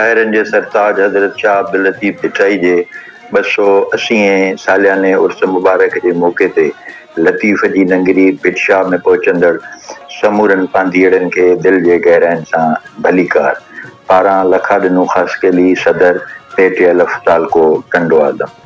शाइरनि जे सरताज हज़रत शाह अब्दुल लतीफ़ पिटाई जे 280 सालियाने उर्स मुबारक जे मौक़े ते लतीफ़ जी नंगरी पिटशाह में पहुचंदड़ समूरनि पांधीअड़नि खे दिलि जे गहराइनि सां भलीकार पारां लखा ॾिनो ख़ासि केली सदर पेटियल अफ़्ताल को कंडो आदम।